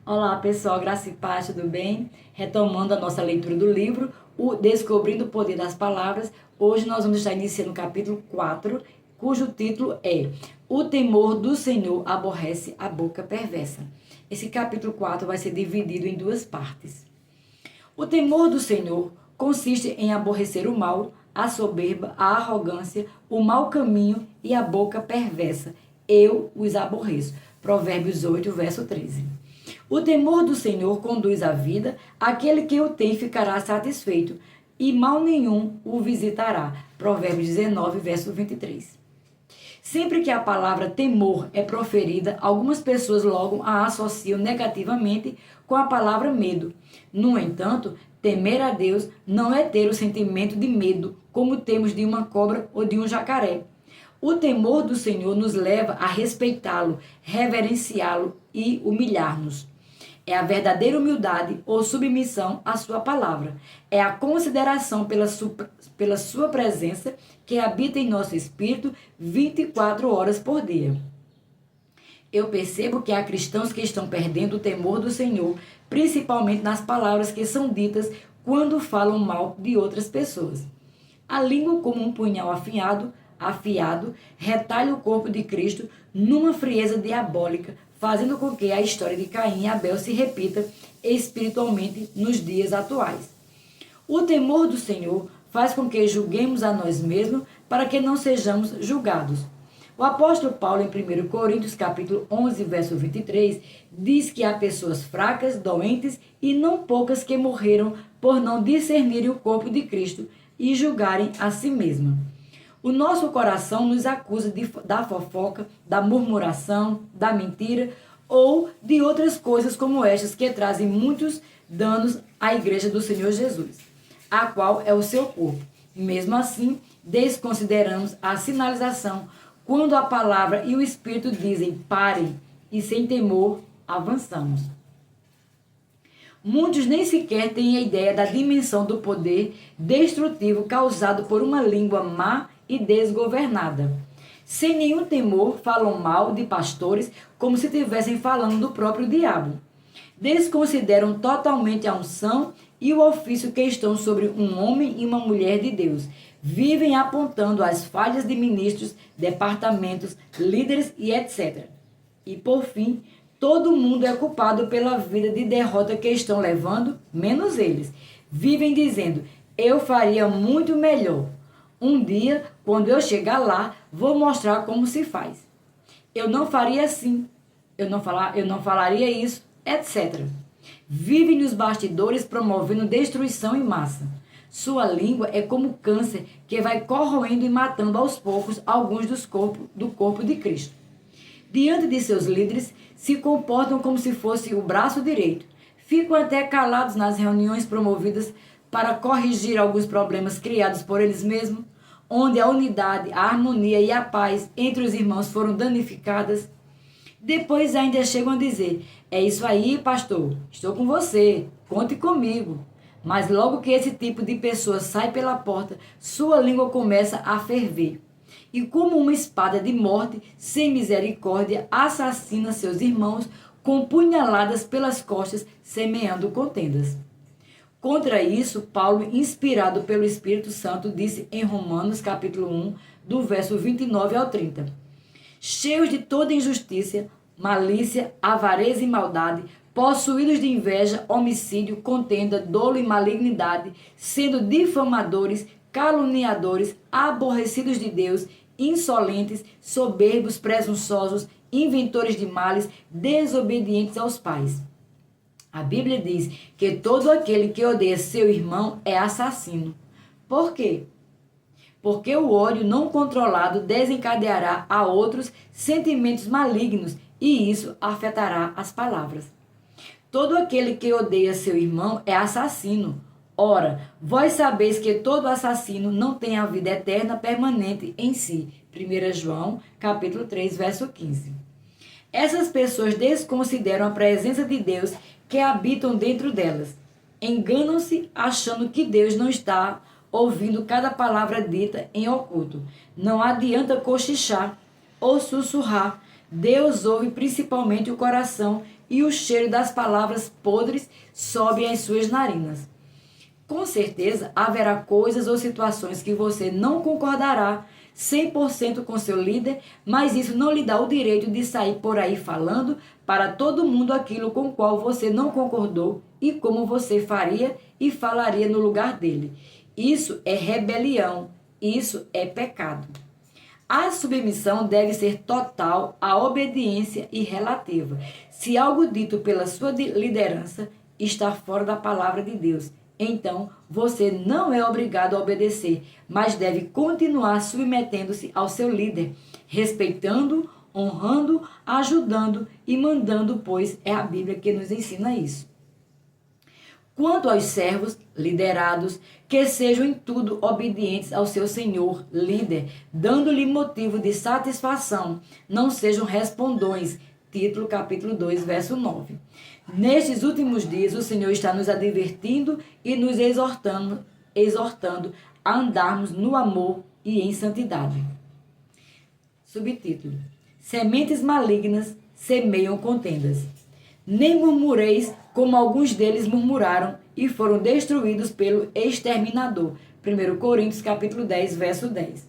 Olá pessoal, graça e paz, tudo bem? Retomando a nossa leitura do livro, o Descobrindo o Poder das Palavras, hoje nós vamos estar iniciando o capítulo 4, cujo título é O Temor do Senhor aborrece a boca perversa. Esse capítulo 4 vai ser dividido em duas partes. O temor do Senhor consiste em aborrecer o mal, a soberba, a arrogância, o mau caminho e a boca perversa. Eu os aborreço. Provérbios 8, verso 13. O temor do Senhor conduz à vida, aquele que o tem ficará satisfeito, e mal nenhum o visitará. Provérbios 19, verso 23. Sempre que a palavra temor é proferida, algumas pessoas logo a associam negativamente com a palavra medo. No entanto, temer a Deus não é ter o sentimento de medo, como temos de uma cobra ou de um jacaré. O temor do Senhor nos leva a respeitá-lo, reverenciá-lo e humilhar-nos. É a verdadeira humildade ou submissão à sua palavra. É a consideração pela sua presença que habita em nosso espírito 24 horas por dia. Eu percebo que há cristãos que estão perdendo o temor do Senhor, principalmente nas palavras que são ditas quando falam mal de outras pessoas. A língua, como um punhal afiado, retalha o corpo de Cristo numa frieza diabólica, fazendo com que a história de Caim e Abel se repita espiritualmente nos dias atuais. O temor do Senhor faz com que julguemos a nós mesmos para que não sejamos julgados. O apóstolo Paulo, em 1 Coríntios, capítulo 11, verso 23, diz que há pessoas fracas, doentes e não poucas que morreram por não discernirem o corpo de Cristo e julgarem a si mesmas. O nosso coração nos acusa da fofoca, da murmuração, da mentira ou de outras coisas como estas que trazem muitos danos à igreja do Senhor Jesus, a qual é o seu corpo. Mesmo assim, desconsideramos a sinalização quando a palavra e o Espírito dizem parem e sem temor avançamos. Muitos nem sequer têm a ideia da dimensão do poder destrutivo causado por uma língua má e desgovernada. Sem nenhum temor, falam mal de pastores como se estivessem falando do próprio diabo. Desconsideram totalmente a unção e o ofício que estão sobre um homem e uma mulher de Deus. Vivem apontando as falhas de ministros, departamentos, líderes e etc. E por fim, todo mundo é culpado pela vida de derrota que estão levando, menos eles. Vivem dizendo, eu faria muito melhor. Um dia, quando eu chegar lá, vou mostrar como se faz. Eu não faria assim. Eu não falaria isso, etc. Vive nos bastidores promovendo destruição em massa. Sua língua é como câncer que vai corroendo e matando aos poucos alguns do corpo de Cristo. Diante de seus líderes, se comportam como se fosse o braço direito. Ficam até calados nas reuniões promovidas para corrigir alguns problemas criados por eles mesmos, onde a unidade, a harmonia e a paz entre os irmãos foram danificadas. Depois ainda chegam a dizer, é isso aí, pastor, estou com você, conte comigo. Mas logo que esse tipo de pessoa sai pela porta, sua língua começa a ferver. E como uma espada de morte, sem misericórdia, assassina seus irmãos com punhaladas pelas costas, semeando contendas. Contra isso, Paulo, inspirado pelo Espírito Santo, disse em Romanos, capítulo 1, do verso 29 ao 30. Cheios de toda injustiça, malícia, avareza e maldade, possuídos de inveja, homicídio, contenda, dolo e malignidade, sendo difamadores, caluniadores, aborrecidos de Deus, insolentes, soberbos, presunçosos, inventores de males, desobedientes aos pais. A Bíblia diz que todo aquele que odeia seu irmão é assassino. Por quê? Porque o ódio não controlado desencadeará a outros sentimentos malignos e isso afetará as palavras. Todo aquele que odeia seu irmão é assassino. Ora, vós sabeis que todo assassino não tem a vida eterna permanente em si. 1 João, capítulo 3, verso 15. Essas pessoas desconsideram a presença de Deus que habitam dentro delas. Enganam-se achando que Deus não está ouvindo cada palavra dita em oculto. Não adianta cochichar ou sussurrar. Deus ouve principalmente o coração e o cheiro das palavras podres sobe às suas narinas. Com certeza, haverá coisas ou situações que você não concordará 100% com seu líder, mas isso não lhe dá o direito de sair por aí falando para todo mundo aquilo com o qual você não concordou e como você faria e falaria no lugar dele. Isso é rebelião, isso é pecado. A submissão deve ser total, a obediência e relativa. Se algo dito pela sua liderança está fora da palavra de Deus, então você não é obrigado a obedecer, mas deve continuar submetendo-se ao seu líder, respeitando, honrando, ajudando e mandando, pois é a Bíblia que nos ensina isso. Quanto aos servos, liderados, que sejam em tudo obedientes ao seu senhor, líder, dando-lhe motivo de satisfação, não sejam respondões. Título, capítulo 2, verso 9. Nestes últimos dias, o Senhor está nos advertindo e nos exortando a andarmos no amor e em santidade. Subtítulo: Sementes malignas semeiam contendas. Nem murmureis como alguns deles murmuraram e foram destruídos pelo exterminador. 1 Coríntios capítulo 10, verso 10.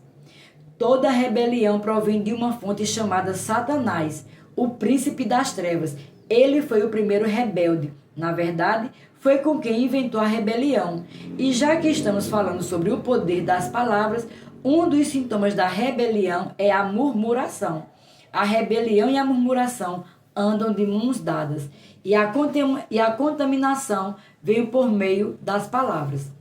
Toda rebelião provém de uma fonte chamada Satanás, o príncipe das trevas. Ele foi o primeiro rebelde. Na verdade, foi com quem inventou a rebelião. E já que estamos falando sobre o poder das palavras, um dos sintomas da rebelião é a murmuração. A rebelião e a murmuração andam de mãos dadas. E a contaminação veio por meio das palavras.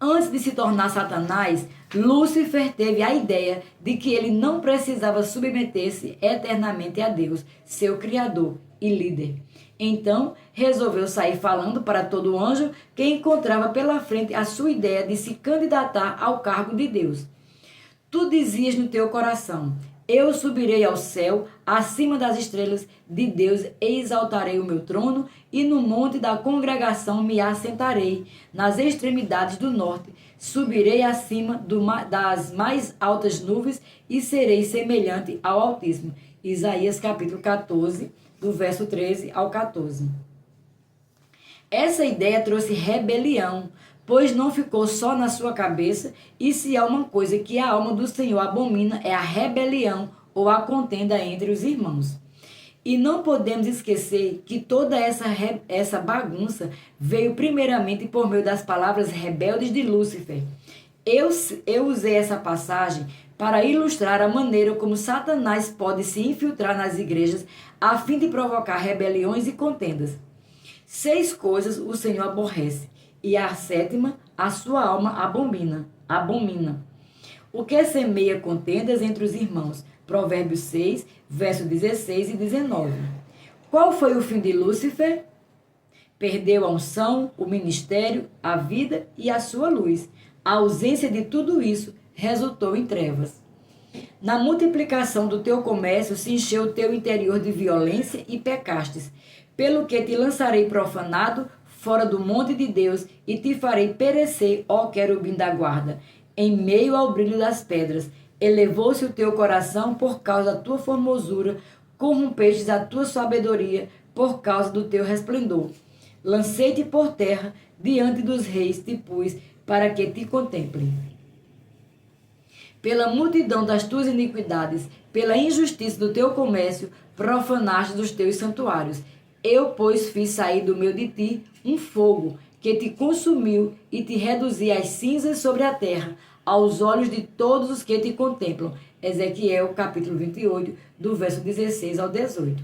Antes de se tornar Satanás, Lúcifer teve a ideia de que ele não precisava submeter-se eternamente a Deus, seu Criador e líder. Então, resolveu sair falando para todo anjo que encontrava pela frente a sua ideia de se candidatar ao cargo de Deus. Tu dizias no teu coração: eu subirei ao céu, acima das estrelas de Deus, e exaltarei o meu trono, e no monte da congregação me assentarei, nas extremidades do norte. Subirei acima das mais altas nuvens, e serei semelhante ao Altíssimo. Isaías capítulo 14, do verso 13 ao 14. Essa ideia trouxe rebelião, pois não ficou só na sua cabeça, e se há uma coisa que a alma do Senhor abomina é a rebelião ou a contenda entre os irmãos. E não podemos esquecer que toda essa bagunça veio primeiramente por meio das palavras rebeldes de Lúcifer. Eu usei essa passagem para ilustrar a maneira como Satanás pode se infiltrar nas igrejas a fim de provocar rebeliões e contendas. 6 coisas o Senhor aborrece, e a 7ª a sua alma abomina. O que semeia contendas entre os irmãos? Provérbios 6, versos 16 e 19. Qual foi o fim de Lúcifer? Perdeu a unção, o ministério, a vida e a sua luz. A ausência de tudo isso resultou em trevas. Na multiplicação do teu comércio se encheu o teu interior de violência e pecastes, pelo que te lançarei profanado fora do monte de Deus e te farei perecer, ó querubim da guarda, em meio ao brilho das pedras. Elevou-se o teu coração por causa da tua formosura, corrompestes a tua sabedoria por causa do teu resplendor. Lancei-te por terra, diante dos reis te pus, para que te contemplem. Pela multidão das tuas iniquidades, pela injustiça do teu comércio, profanaste os teus santuários. Eu, pois, fiz sair do meio de ti um fogo, que te consumiu e te reduzi às cinzas sobre a terra, aos olhos de todos os que te contemplam. Ezequiel, capítulo 28, do verso 16 ao 18.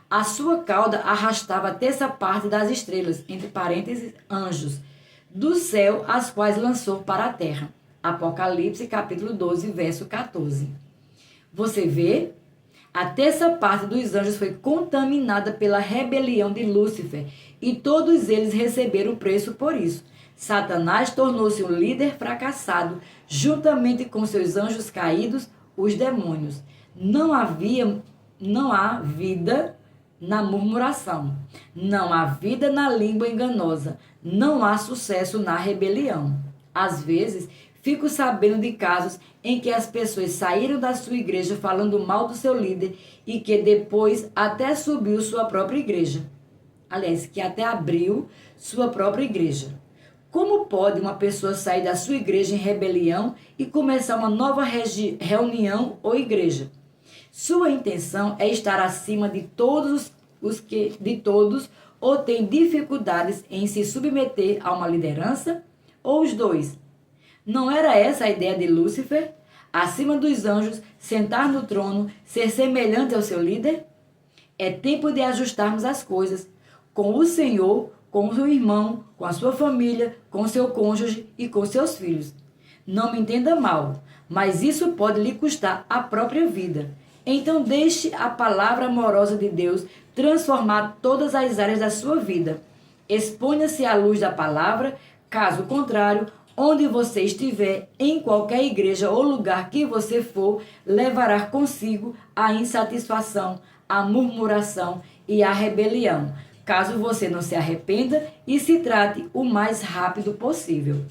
A sua cauda arrastava a terça parte das estrelas, entre parênteses, anjos, do céu, as quais lançou para a terra. Apocalipse, capítulo 12, verso 14. Você vê? A terça parte dos anjos foi contaminada pela rebelião de Lúcifer, e todos eles receberam preço por isso. Satanás tornou-se um líder fracassado, juntamente com seus anjos caídos, os demônios. Não há vida na murmuração, não há vida na língua enganosa, não há sucesso na rebelião. Às vezes, Fico sabendo de casos em que as pessoas saíram da sua igreja falando mal do seu líder e que depois até subiu sua própria igreja. Aliás, que até abriu sua própria igreja. Como pode uma pessoa sair da sua igreja em rebelião e começar uma nova reunião ou igreja? Sua intenção é estar acima de todos ou tem dificuldades em se submeter a uma liderança? Ou os dois? Não era essa a ideia de Lúcifer? Acima dos anjos, sentar no trono, ser semelhante ao seu líder? É tempo de ajustarmos as coisas com o Senhor, com o seu irmão, com a sua família, com seu cônjuge e com seus filhos. Não me entenda mal, mas isso pode lhe custar a própria vida. Então deixe a palavra amorosa de Deus transformar todas as áreas da sua vida. Exponha-se à luz da palavra, caso contrário, onde você estiver, em qualquer igreja ou lugar que você for, levará consigo a insatisfação, a murmuração e a rebelião, caso você não se arrependa e se trate o mais rápido possível.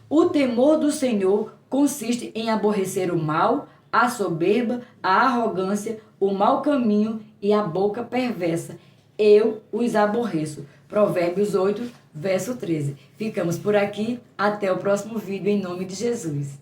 O temor do Senhor consiste em aborrecer o mal, a soberba, a arrogância, o mau caminho e a boca perversa. Eu os aborreço. Provérbios 8, verso 13. Ficamos por aqui. Até o próximo vídeo, em nome de Jesus.